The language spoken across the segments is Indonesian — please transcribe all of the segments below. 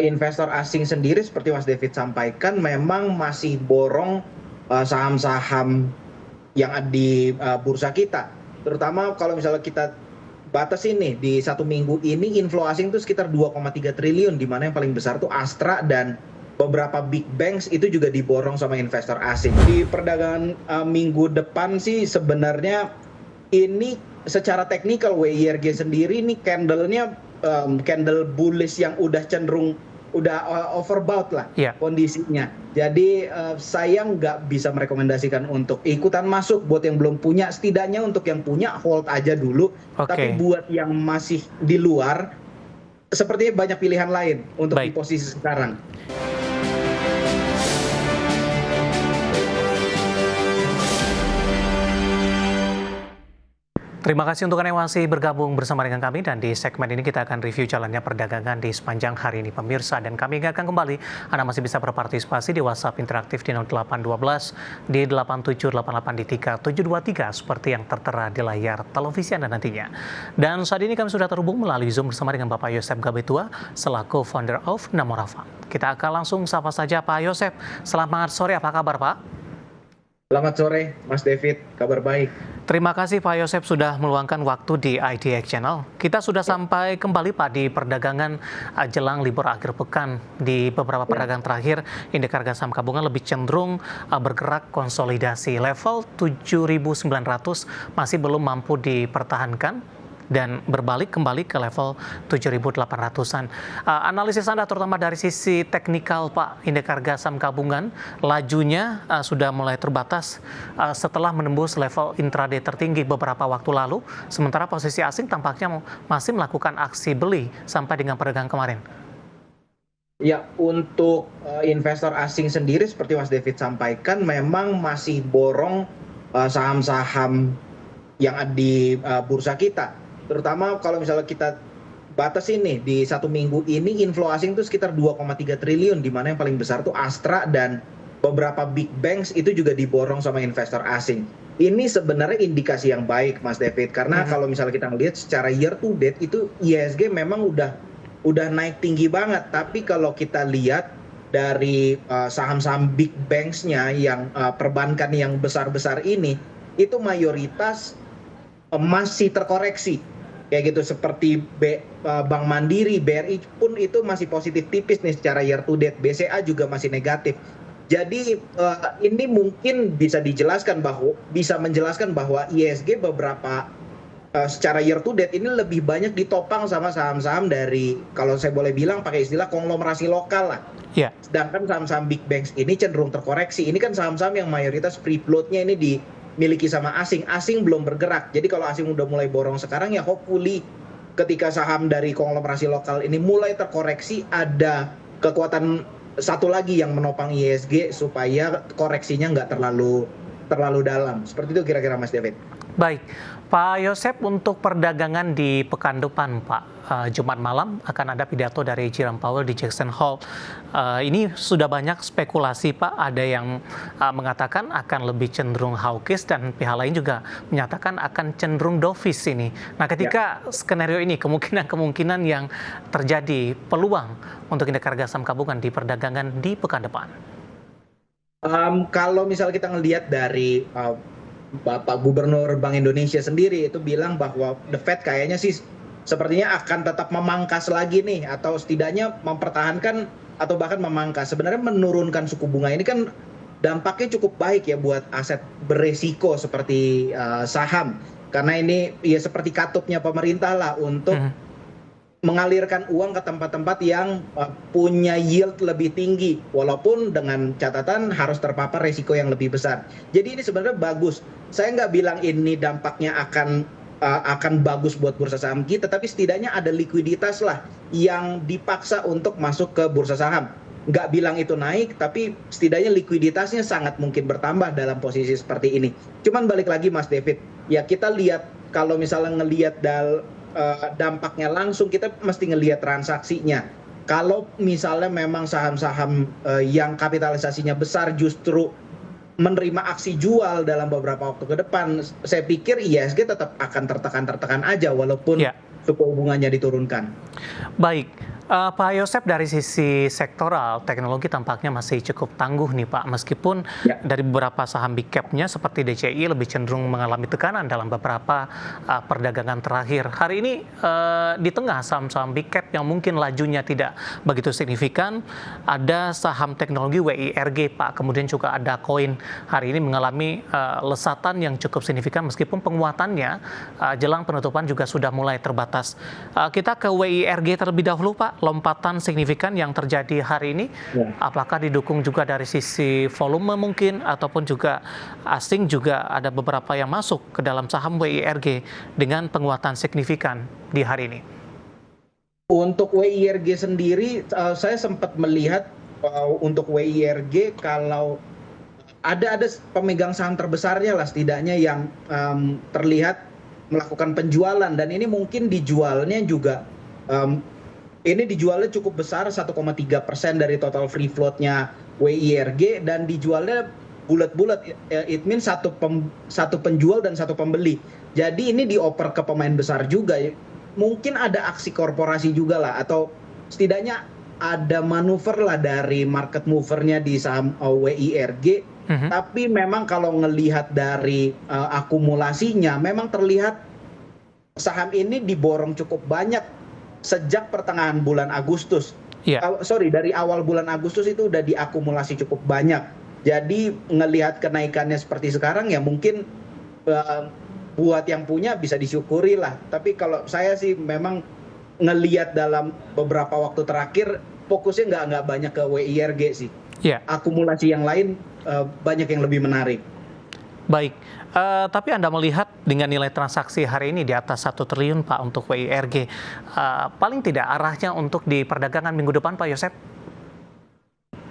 investor asing sendiri seperti Mas David sampaikan memang masih borong saham-saham yang ada di bursa kita. Terutama kalau misalnya kita batas ini di satu minggu ini inflow asing itu sekitar 2,3 triliun, di mana yang paling besar tuh Astra dan beberapa big banks itu juga diborong sama investor asing. Di perdagangan minggu depan sih sebenarnya ini secara teknikal WIRG sendiri ini candle-nya candle bullish yang udah cenderung udah overbought lah kondisinya. Jadi saya nggak bisa merekomendasikan untuk ikutan masuk buat yang belum punya. Setidaknya untuk yang punya hold aja dulu. Tapi buat yang masih di luar, sepertinya banyak pilihan lain untuk di posisi sekarang. Terima kasih untuk Anda yang masih bergabung bersama dengan kami, dan di segmen ini kita akan review jalannya perdagangan di sepanjang hari ini pemirsa, dan kami ingatkan kembali Anda masih bisa berpartisipasi di WhatsApp interaktif di 0812 di 8788 di 3723 seperti yang tertera di layar televisi Anda nantinya. Dan saat ini kami sudah terhubung melalui Zoom bersama dengan Bapak Yosep Gabetua selaku founder of Namora Fund. Kita akan langsung sapa saja Pak Yosep. Selamat sore, apa kabar Pak? Selamat sore Mas David, kabar baik. Terima kasih Pak Yosep sudah meluangkan waktu di IDX Channel. Kita sudah sampai kembali Pak di perdagangan jelang libur akhir pekan. Di beberapa perdagangan terakhir, indeks harga saham gabungan lebih cenderung bergerak konsolidasi. Level 7.900 masih belum mampu dipertahankan dan berbalik kembali ke level 7.800-an. Analisis Anda terutama dari sisi teknikal Pak, indeks harga saham gabungan lajunya sudah mulai terbatas setelah menembus level intraday tertinggi beberapa waktu lalu, sementara posisi asing tampaknya masih melakukan aksi beli sampai dengan perdagangan kemarin. Ya, untuk investor asing sendiri seperti Mas David sampaikan memang masih borong saham-saham yang ada di bursa kita. Terutama kalau misalnya kita batas ini di satu minggu ini inflow asing itu sekitar 2,3 triliun, di mana yang paling besar tuh Astra dan beberapa big banks itu juga diborong sama investor asing. Ini sebenarnya indikasi yang baik Mas David, karena kalau misalnya kita ngelihat secara year to date itu IHSG memang udah naik tinggi banget, tapi kalau kita lihat dari saham-saham big banks-nya yang perbankan yang besar-besar ini itu mayoritas masih terkoreksi. Kayak gitu, seperti Bank Mandiri, BRI pun itu masih positif tipis nih secara year to date. BCA juga masih negatif. Jadi ini mungkin bisa menjelaskan bahwa IHSG beberapa secara year to date ini lebih banyak ditopang sama saham-saham dari, kalau saya boleh bilang pakai istilah konglomerasi lokal lah. Sedangkan saham-saham big banks ini cenderung terkoreksi. Ini kan saham-saham yang mayoritas free float-nya ini dimiliki sama asing belum bergerak. Jadi kalau asing udah mulai borong sekarang, ya hopefully ketika saham dari konglomerasi lokal ini mulai terkoreksi, ada kekuatan satu lagi yang menopang IHSG supaya koreksinya nggak terlalu dalam. Seperti itu kira-kira Mas David. Baik, Pak Yosep, untuk perdagangan di pekan depan Pak, Jumat malam akan ada pidato dari Jerome Powell di Jackson Hole. Ini sudah banyak spekulasi Pak, ada yang mengatakan akan lebih cenderung hawkish dan pihak lain juga menyatakan akan cenderung dovish ini. Nah, ketika skenario ini kemungkinan yang terjadi peluang untuk indeks harga saham gabungan di perdagangan di pekan depan. Kalau misalnya kita ngelihat dari Bapak Gubernur Bank Indonesia sendiri itu bilang bahwa The Fed kayaknya sih sepertinya akan tetap memangkas lagi nih, atau setidaknya mempertahankan atau bahkan memangkas. Sebenarnya menurunkan suku bunga ini kan dampaknya cukup baik ya buat aset beresiko seperti saham, karena ini ya seperti katupnya pemerintah lah untuk mengalirkan uang ke tempat-tempat yang punya yield lebih tinggi, walaupun dengan catatan harus terpapar risiko yang lebih besar. Jadi ini sebenarnya bagus. Saya nggak bilang ini dampaknya akan bagus buat bursa saham kita, tapi setidaknya ada likuiditas lah yang dipaksa untuk masuk ke bursa saham. Nggak bilang itu naik, tapi setidaknya likuiditasnya sangat mungkin bertambah dalam posisi seperti ini. Cuman balik lagi Mas David, ya kita lihat kalau misalnya ngelihat dampaknya langsung, kita mesti ngelihat transaksinya. Kalau misalnya memang saham-saham yang kapitalisasinya besar justru menerima aksi jual dalam beberapa waktu ke depan, saya pikir IHSG tetap akan tertekan aja walaupun suku bunganya diturunkan. Baik, Pak Yosep, dari sisi sektoral, teknologi tampaknya masih cukup tangguh nih Pak, meskipun Ya. dari beberapa saham big cap-nya seperti DCI lebih cenderung mengalami tekanan dalam beberapa perdagangan terakhir. Hari ini di tengah saham-saham big cap yang mungkin lajunya tidak begitu signifikan, ada saham teknologi WIRG Pak, kemudian juga ada koin hari ini mengalami lesatan yang cukup signifikan meskipun penguatannya jelang penutupan juga sudah mulai terbatas. Kita ke WIRG terlebih dahulu Pak. Lompatan signifikan yang terjadi hari ini, Ya. apakah didukung juga dari sisi volume mungkin, ataupun juga asing juga ada beberapa yang masuk ke dalam saham WIRG dengan penguatan signifikan di hari ini? Untuk WIRG sendiri, saya sempat melihat untuk WIRG kalau ada pemegang saham terbesarnya lah setidaknya yang terlihat melakukan penjualan, dan ini mungkin dijualnya juga ini dijualnya cukup besar, 1,3% dari total free float-nya WIRG, dan dijualnya bulat-bulat. It means satu penjual dan satu pembeli. Jadi ini dioper ke pemain besar juga. Mungkin ada aksi korporasi juga lah, atau setidaknya ada manuver lah dari market movernya di saham WIRG. Tapi memang kalau ngelihat dari akumulasinya, memang terlihat saham ini diborong cukup banyak sejak pertengahan bulan Agustus. Dari awal bulan Agustus itu udah diakumulasi cukup banyak. Jadi ngelihat kenaikannya seperti sekarang ya mungkin buat yang punya bisa disyukuri lah. Tapi kalau saya sih memang ngelihat dalam beberapa waktu terakhir fokusnya nggak banyak ke WIRG sih. Akumulasi yang lain banyak yang lebih menarik. Baik, tapi Anda melihat dengan nilai transaksi hari ini di atas 1 triliun Pak untuk WIRG, paling tidak arahnya untuk di perdagangan minggu depan Pak Yosep?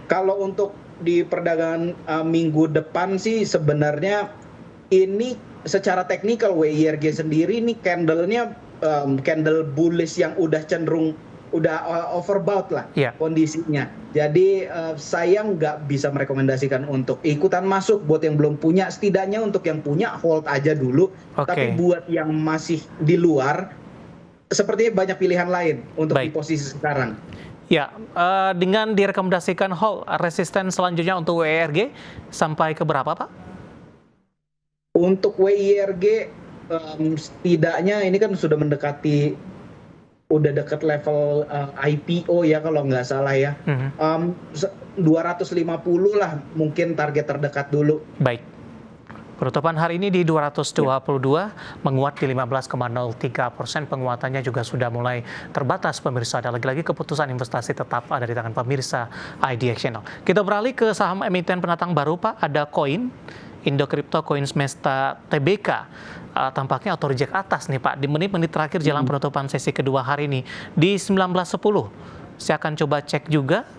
Kalau untuk di perdagangan minggu depan sih sebenarnya ini secara teknikal WIRG sendiri ini candle-nya candle bullish yang udah cenderung overbought lah kondisinya. Jadi saya nggak bisa merekomendasikan untuk ikutan masuk buat yang belum punya. Setidaknya untuk yang punya hold aja dulu. Tapi buat yang masih di luar, sepertinya banyak pilihan lain untuk di posisi sekarang. Ya, dengan direkomendasikan hold, resisten selanjutnya untuk WIRG sampai ke berapa Pak? Untuk WIRG setidaknya ini kan sudah mendekati, udah dekat level IPO ya kalau nggak salah ya. 250 lah mungkin target terdekat dulu. Baik. Penutupan hari ini di 222, menguat di 15,03%. Penguatannya juga sudah mulai terbatas pemirsa. Ada lagi-lagi keputusan investasi tetap ada di tangan pemirsa IDX Channel. Kita beralih ke saham emiten pendatang baru Pak. Ada koin Indo Crypto Coins Mesta TBK. Tampaknya auto reject atas nih Pak di menit-menit terakhir jelang penutupan sesi kedua hari ini di 19.10. Saya akan coba cek juga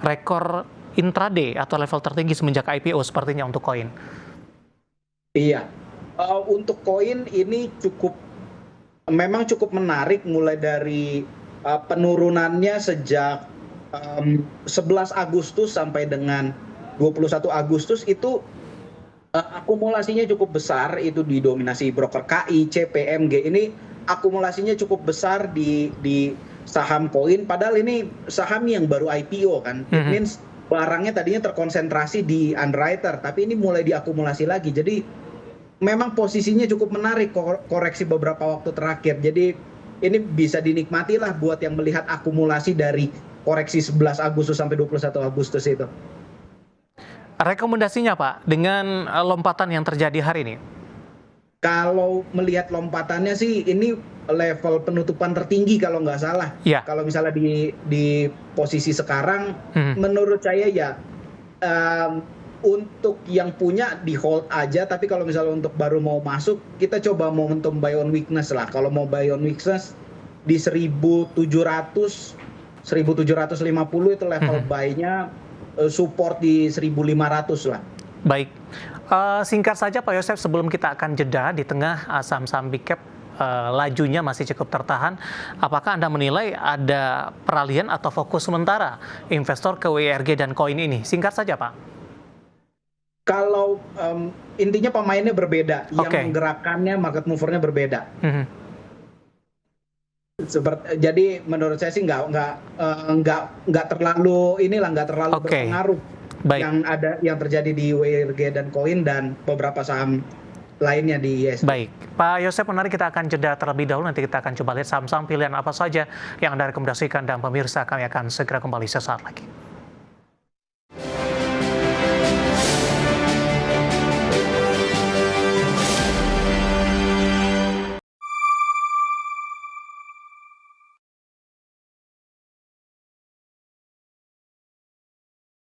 rekor intraday atau level tertinggi semenjak IPO sepertinya untuk koin. Iya, untuk koin ini memang cukup menarik mulai dari penurunannya sejak 11 Agustus sampai dengan 21 Agustus itu akumulasinya cukup besar, itu didominasi broker KI, CPMG. Ini akumulasinya cukup besar di saham koin, padahal ini saham yang baru IPO kan. It means barangnya tadinya terkonsentrasi di underwriter, tapi ini mulai diakumulasi lagi. Jadi memang posisinya cukup menarik koreksi beberapa waktu terakhir. Jadi ini bisa dinikmati lah buat yang melihat akumulasi dari koreksi 11 Agustus sampai 21 Agustus itu. Rekomendasinya Pak, dengan lompatan yang terjadi hari ini? Kalau melihat lompatannya sih, ini level penutupan tertinggi kalau nggak salah. Kalau misalnya di posisi sekarang, menurut saya ya untuk yang punya di hold aja. Tapi kalau misalnya untuk baru mau masuk, kita coba momentum buy on weakness lah. Kalau mau buy on weakness di 1.700, 1.750 itu level buy-nya. Support di 1.500 lah. Baik, singkat saja Pak Yosep sebelum kita akan jeda di tengah saham-saham big cap lajunya masih cukup tertahan. Apakah Anda menilai ada peralihan atau fokus sementara investor ke WIRG dan koin ini? Singkat saja Pak. Kalau intinya pemainnya berbeda, yang gerakannya market movernya berbeda. Jadi menurut saya sih nggak terlalu nggak terlalu Oke, berpengaruh baik. yang terjadi di WRG dan Koin dan beberapa saham lainnya di ISG. Baik, Pak Yosep, menarik, kita akan jeda terlebih dahulu. Nanti kita akan coba lihat saham-saham pilihan apa saja yang Anda rekomendasikan, dan pemirsa kami akan segera kembali sesaat lagi.